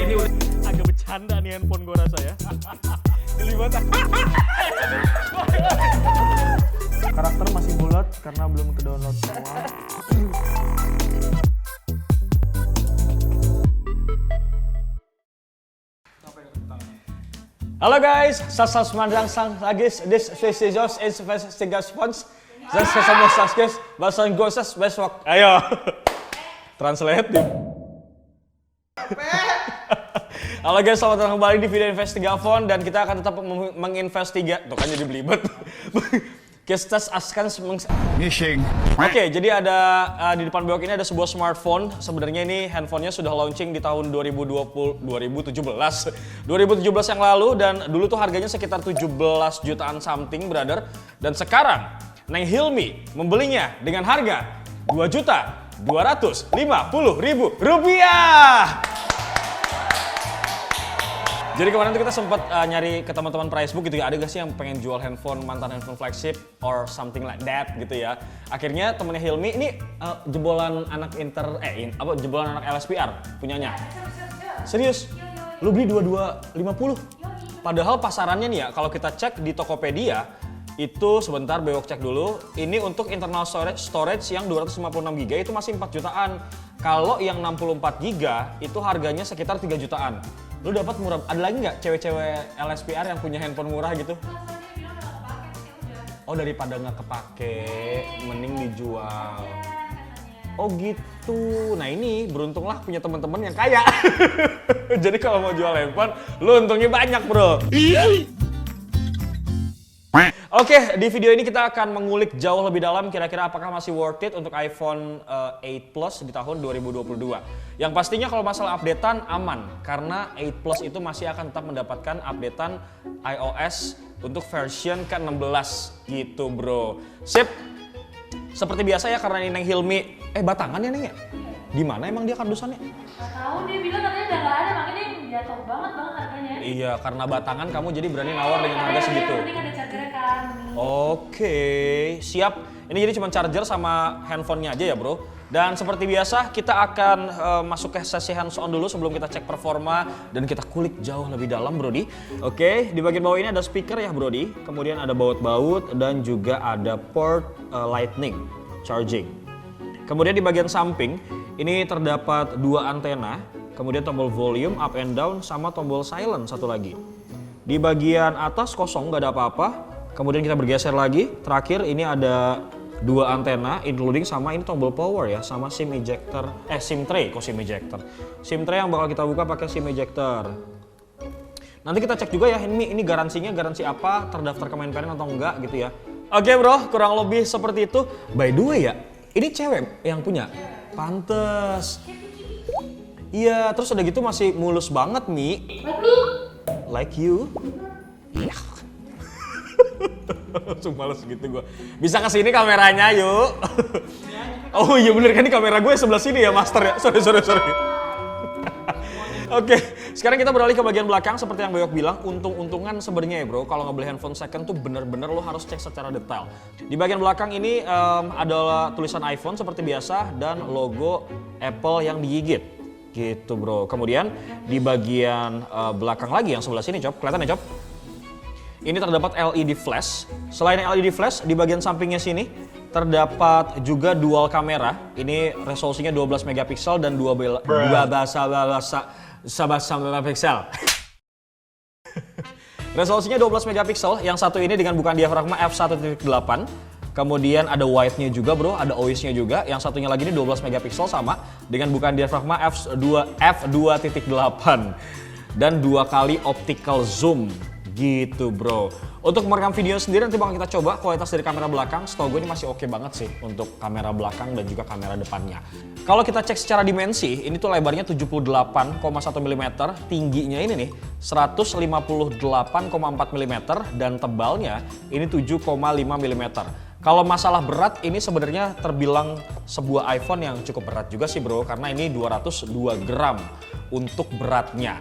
ini udah agak bercanda nih handphone gue rasa ya. Geli banget. Karakter masih bulat karena belum ke-download semua. Halo guys, sasas mandang sang lagis this specials is tiga spons. Dan sesama saskes bahasa Inggris besok. Ayo. Translate. Halo guys, selamat datang kembali di video Investigafon dan kita akan tetap menginvestigasi. Tuh kan jadi belibet. Kita akan Missing. Oke, jadi ada di depan bewok ini ada sebuah smartphone. Sebenarnya ini handphonenya sudah launching di tahun 2017 yang lalu dan dulu tuh harganya sekitar 17 jutaan something, brother. Dan sekarang Neng Hilmi membelinya dengan harga 2.250.000 rupiah. Jadi kemarin tuh kita sempat nyari ke teman-teman Facebook gitu ya, ada gak sih yang pengen jual handphone, mantan handphone flagship or something like that gitu ya. Akhirnya temennya Hilmi, ini jebolan anak jebolan anak LSPR punyanya. Serius? Lu beli 2250? Padahal pasarannya nih ya, kalau kita cek di Tokopedia, itu sebentar bewok cek dulu, ini untuk internal storage yang 256GB itu masih 4 jutaan. Kalau yang 64GB itu harganya sekitar 3 jutaan. Lu dapat murah. Ada lagi nggak cewek-cewek LSPR yang punya handphone murah gitu? Oh, daripada nggak kepake, mending dijual. Oh gitu. Nah ini beruntunglah punya teman-teman yang kaya. Jadi kalau mau jual handphone, lu untungnya banyak, bro. Oke, di video ini kita akan mengulik jauh lebih dalam kira-kira apakah masih worth it untuk iPhone 8 Plus di tahun 2022. Yang pastinya kalau masalah updatean aman, karena 8 Plus itu masih akan tetap mendapatkan updatean iOS untuk version ke-16 gitu, bro. Sip. Seperti biasa ya, karena ini Neng Hilmi, batangan ya Neng ya? Di mana emang dia kardusannya? Gak tahu, dia bilang katanya udah gak ada, makanya jatuh banget harganya. Iya, karena batangan kamu jadi berani nawar dengan harga segitu. Yang penting ada charger kan. Oke, siap. Ini jadi cuma charger sama handphonenya aja ya, bro. Dan seperti biasa kita akan masuk ke sesi hands on dulu sebelum kita cek performa dan kita kulik jauh lebih dalam, Brodi. Oke, di bagian bawah ini ada speaker ya, Brodi. Kemudian ada baut-baut dan juga ada port lightning charging. Kemudian di bagian samping ini terdapat dua antena, kemudian tombol volume up and down sama tombol silent satu lagi. Di bagian atas kosong, nggak ada apa-apa. Kemudian kita bergeser lagi. Terakhir ini ada dua antena, including sama ini tombol power ya, sama SIM ejector, SIM tray, kok SIM ejector. SIM tray yang bakal kita buka pakai SIM ejector. Nanti kita cek juga ya, ini garansinya garansi apa, terdaftar ke Kemenperin atau enggak gitu ya. Oke bro, kurang lebih seperti itu. By the way ya, ini cewek yang punya. Pantes. Iya, terus udah gitu masih mulus banget, Mi. Like you? Iya. Langsung males gitu gue. Bisa kesini kameranya, yuk. Oh iya bener kan, ini kamera gue sebelah sini ya, Master ya. Sorry. Oke, sekarang kita beralih ke bagian belakang seperti yang Bewok bilang, untung-untungan sebenarnya ya bro, kalau ngebeli handphone second tuh bener-bener lo harus cek secara detail. Di bagian belakang ini adalah tulisan iPhone seperti biasa dan logo Apple yang digigit. Gitu bro. Kemudian di bagian belakang lagi yang sebelah sini, Cop, kelihatan ya Cop? Ini terdapat LED flash. Selain LED flash, di bagian sampingnya sini terdapat juga dual kamera. Ini resolusinya 12 megapiksel dan 2 megapiksel. Resolusinya 12 megapiksel. Yang satu ini dengan bukaan diafragma f1.8. Kemudian ada wide-nya juga bro, ada OIS-nya juga. Yang satunya lagi ini 12 megapiksel sama dengan bukaan diafragma f2.8 dan 2 kali optical zoom. Gitu bro. Untuk merekam video sendiri nanti bakal kita coba kualitas dari kamera belakang. Setahu gue ini masih oke banget sih untuk kamera belakang dan juga kamera depannya. Kalau kita cek secara dimensi, ini tuh lebarnya 78,1 mm, tingginya ini nih 158,4 mm dan tebalnya ini 7,5 mm. Kalau masalah berat, ini sebenarnya terbilang sebuah iPhone yang cukup berat juga sih bro, karena ini 202 gram untuk beratnya.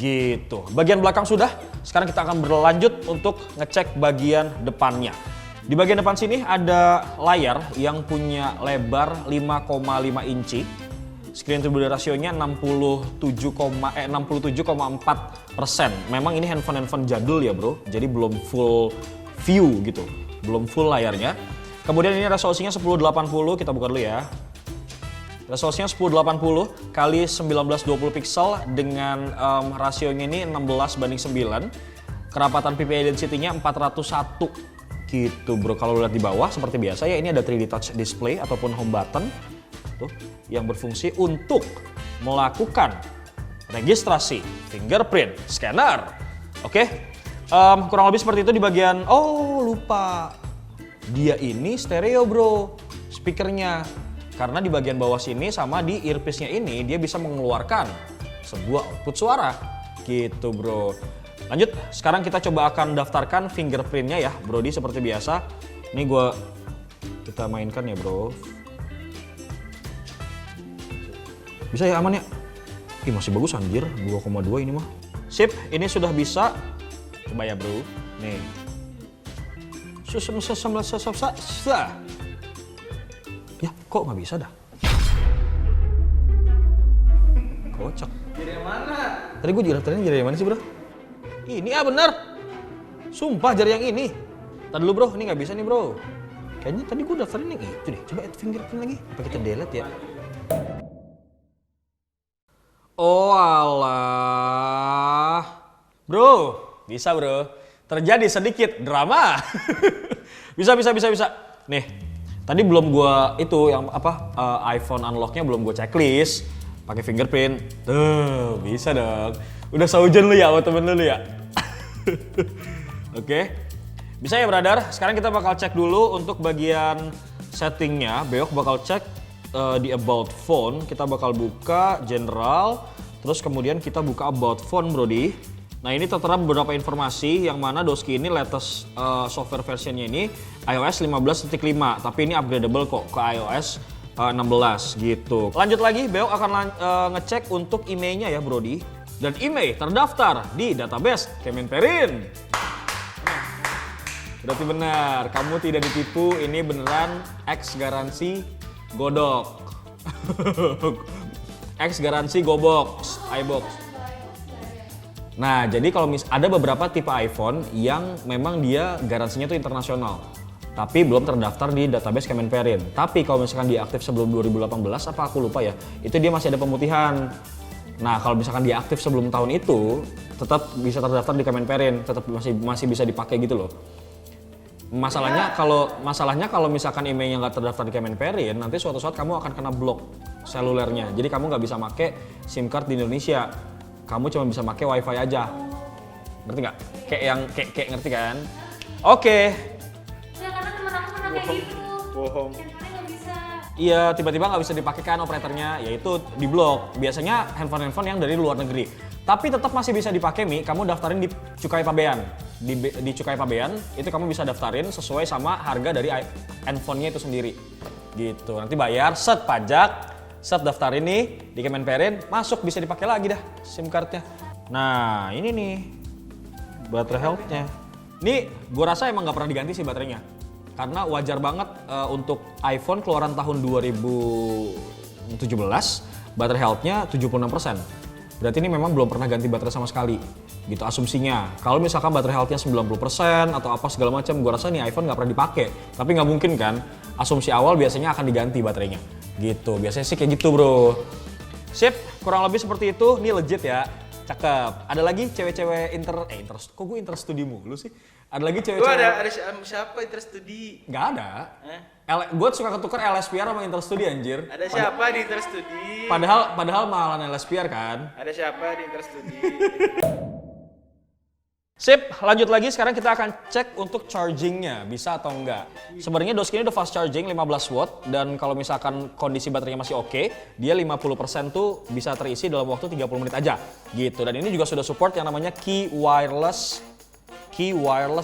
Gitu. Bagian belakang sudah, sekarang kita akan berlanjut untuk ngecek bagian depannya. Di bagian depan sini ada layar yang punya lebar 5,5 inci. Screen to body rasionya 67,4%. Memang ini handphone jadul ya bro, jadi belum full view gitu, belum full layarnya. Kemudian ini resolusinya 1080, kita buka dulu ya. Resolusinya 1080 kali 1920 pixel dengan rasionya ini 16:9. Kerapatan PPI density-nya 401 gitu bro. Kalau lihat di bawah seperti biasa ya, ini ada 3D touch display ataupun home button tuh yang berfungsi untuk melakukan registrasi fingerprint scanner. Oke. Kurang lebih seperti itu di bagian, oh lupa, dia ini stereo bro speakernya, karena di bagian bawah sini sama di earpiece-nya ini dia bisa mengeluarkan sebuah output suara gitu bro. Lanjut, sekarang kita coba akan daftarkan fingerprintnya ya Brody seperti biasa. Ini kita mainkan ya bro. Bisa ya, aman ya? Ih masih bagus anjir, 2,2 ini mah. Sip, ini sudah bisa. Coba ya bro, nih. Ya kok nggak bisa dah? Kocak. Jadi yang mana? Tadi gue daftarin jari yang mana sih bro? Ini bener. Sumpah jari yang ini. Tadi dulu bro, ini nggak bisa nih bro. Kayaknya tadi gue daftarin yang itu deh. Coba add fingerprint lagi. Apa kita delete ya? Oh alah. Bro, bisa bro. Terjadi sedikit drama. Bisa. Nih, tadi belum gua itu yang apa iPhone unlock-nya belum gua checklist. Pakai fingerprint. Tuh, bisa dong. Udah saujan lu ya sama temen lu ya. Oke. Bisa ya brother. Sekarang kita bakal cek dulu untuk bagian settingnya. Beok bakal cek di about phone. Kita bakal buka general. Terus kemudian kita buka about phone brody. Nah ini tertera beberapa informasi yang mana Doski ini latest software versionnya ini iOS 15.5, tapi ini upgradable kok ke iOS 16 gitu. Lanjut lagi, Beok akan ngecek untuk emailnya ya Brody. Dan email terdaftar di database Kemenperin. Berarti benar, kamu tidak ditipu, ini beneran X garansi godok. X garansi gobox, iBox. Nah, jadi kalau ada beberapa tipe iPhone yang memang dia garansinya tuh internasional, tapi belum terdaftar di database Kemenperin. Tapi kalau misalkan dia aktif sebelum 2018, apa aku lupa ya, itu dia masih ada pemutihan. Nah, kalau misalkan dia aktif sebelum tahun itu, tetap bisa terdaftar di Kemenperin, tetap masih bisa dipakai gitu loh. Masalahnya kalau misalkan emailnya nggak terdaftar di Kemenperin, nanti suatu saat kamu akan kena blok selulernya. Jadi kamu nggak bisa pakai SIM card di Indonesia. Kamu cuma bisa pakai WiFi aja. Ngerti nggak? Kayak ngerti kan? Oke. Ya karena temen aku pernah kayak gitu. Bohong. Handphonenya nggak bisa. Iya, tiba-tiba nggak bisa dipakai kan operatornya, yaitu di blok. Biasanya handphone yang dari luar negeri. Tapi tetap masih bisa dipakai Mi, kamu daftarin di Cukai Pabean. Di Cukai Pabean, itu kamu bisa daftarin sesuai sama harga dari handphonenya itu sendiri. Gitu, nanti bayar, set pajak, set daftarin nih di Kemenperin, masuk bisa dipakai lagi dah SIM cardnya. Nah ini nih baterai health-nya. Ini gue rasa emang nggak pernah diganti sih baterainya. Karena wajar banget untuk iPhone keluaran tahun 2017 baterai health-nya 76%. Berarti ini memang belum pernah ganti baterai sama sekali. Gitu asumsinya. Kalau misalkan baterai health-nya 90% atau apa segala macam, gue rasa nih iPhone nggak pernah dipakai. Tapi nggak mungkin kan? Asumsi awal biasanya akan diganti baterainya. Gitu, biasanya sih kayak gitu bro. Sip, kurang lebih seperti itu. Ini legit ya, cakep. Ada lagi cewek-cewek kok gue interstudi mulu sih? Ada lagi cewek-cewek. Ada siapa interstudi? Nggak ada. Gue suka ketukar LSPR sama interstudi anjir. Ada siapa di interstudi? Padahal mahalan LSPR kan. Ada siapa di interstudi? Sip, lanjut lagi. Sekarang kita akan cek untuk chargingnya, bisa atau enggak. Sebenarnya Doski ini udah fast charging 15 watt, dan kalau misalkan kondisi baterainya masih oke, dia 50% tuh bisa terisi dalam waktu 30 menit aja. Gitu, dan ini juga sudah support yang namanya key wireless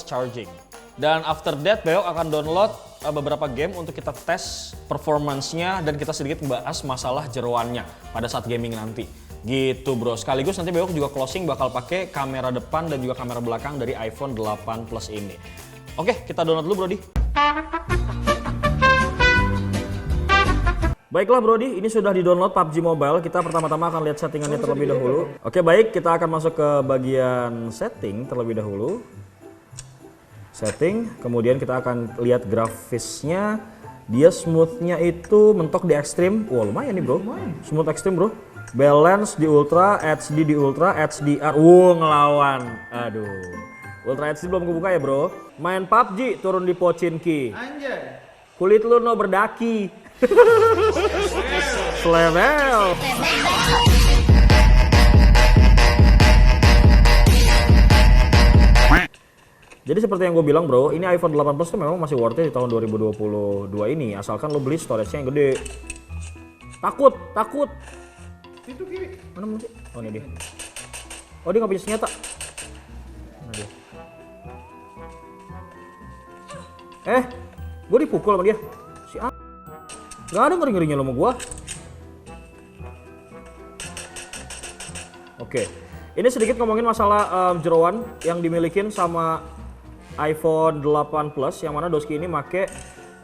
charging. Dan after that, Beok akan download beberapa game untuk kita tes performance-nya, dan kita sedikit membahas masalah jeroannya pada saat gaming nanti. Gitu bro, sekaligus nanti Beok juga closing bakal pakai kamera depan dan juga kamera belakang dari iPhone 8 Plus ini. Oke, kita download dulu Brody. Baiklah Brody, ini sudah di-download PUBG Mobile. Kita pertama-tama akan lihat settingannya terlebih dahulu. Oke baik, kita akan masuk ke bagian setting terlebih dahulu. Setting, kemudian kita akan lihat grafisnya. Dia smoothnya itu mentok di ekstrim. Wah lumayan nih bro, smooth ekstrim bro. Balance di ultra, HD di ultra, HDR. Ngelawan. Aduh, ultra HD belum kebuka ya bro. Main PUBG turun di Pochinki. Anjay. Kulit lu no berdaki. Level. Jadi seperti yang gue bilang bro, ini iPhone 8 Plus tuh memang masih worth it di tahun 2022 ini, asalkan lo beli storage-nya yang gede. Takut. Itu kiri. Mana sih? Oh ini dia. Oh dia nggak punya senjata. Mana dia? Gue dipukul sama dia. Si A. Gak ada ngeri-ngerinya lo sama gue. Oke. Ini sedikit ngomongin masalah jeroan yang dimilikin sama iPhone 8 Plus, yang mana Doski ini make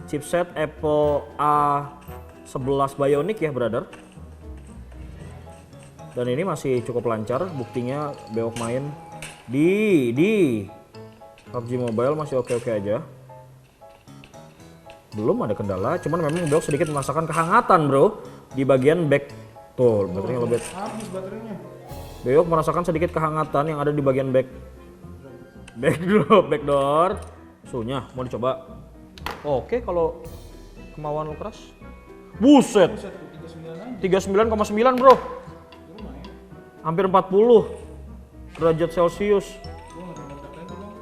chipset Apple A11 Bionic ya brother. Dan ini masih cukup lancar, buktinya bewok main di PUBG Mobile masih oke-oke aja. Belum ada kendala, cuman memang bewok sedikit merasakan kehangatan bro di bagian back. Tuh, baterainya lobet. Habis baterainya. Bewok merasakan sedikit kehangatan yang ada di bagian backdoor. Suhunya mau dicoba. Oke, kalau kemauan lo keras. Buset. 39,9 bro. Hampir 40 derajat Celcius.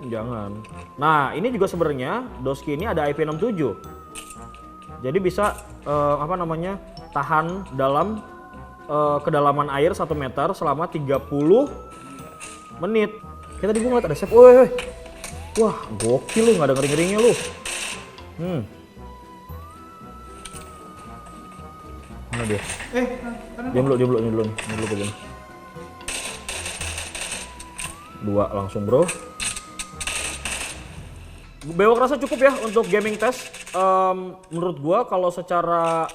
Jangan. Nah, ini juga sebenarnya Doski ini ada IP67. Jadi bisa tahan dalam kedalaman air 1 meter selama 30 menit. Kita tadi gue ngeliat ada save. Woi. Wah, gokil lu, nggak ada ngeri-ngerinya lu. Mana dia? Diam dulu nih. Dua langsung bro. Bewok rasa cukup ya untuk gaming test. Menurut gua kalau secara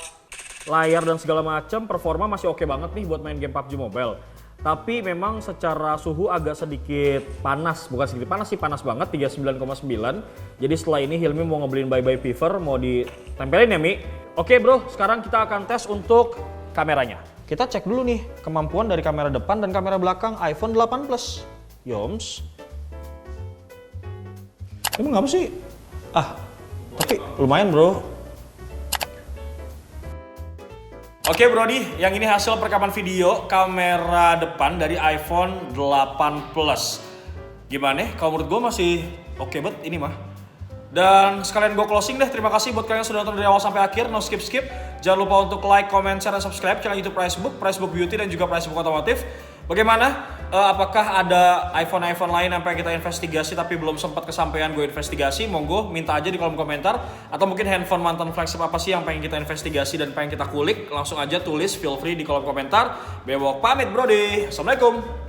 layar dan segala macam performa masih oke banget nih buat main game PUBG Mobile. Tapi memang secara suhu agak sedikit panas, bukan sedikit panas sih, panas banget 39,9. Jadi setelah ini Hilmi mau ngebeliin Bye Bye Fever, mau ditempelin ya Mi. Oke bro, sekarang kita akan tes untuk kameranya. Kita cek dulu nih kemampuan dari kamera depan dan kamera belakang iPhone 8 Plus. Yoms. Emang apa sih? Tapi lumayan bro. Oke Brody, yang ini hasil perekaman video kamera depan dari iPhone 8 Plus. Gimana? Kalau menurut gue masih oke banget ini mah. Dan sekalian gue closing deh. Terima kasih buat kalian yang sudah nonton dari awal sampai akhir. No skip. Jangan lupa untuk like, comment, share, dan subscribe channel YouTube Pricebook Beauty dan juga Pricebook Otomotif. Bagaimana? Apakah ada iPhone lain yang pengen kita investigasi tapi belum sempat kesampaian gue investigasi? Monggo minta aja di kolom komentar. Atau mungkin handphone mantan flagship apa sih yang pengen kita investigasi dan pengen kita kulik? Langsung aja tulis, feel free di kolom komentar. Bewok pamit Brody. Assalamualaikum.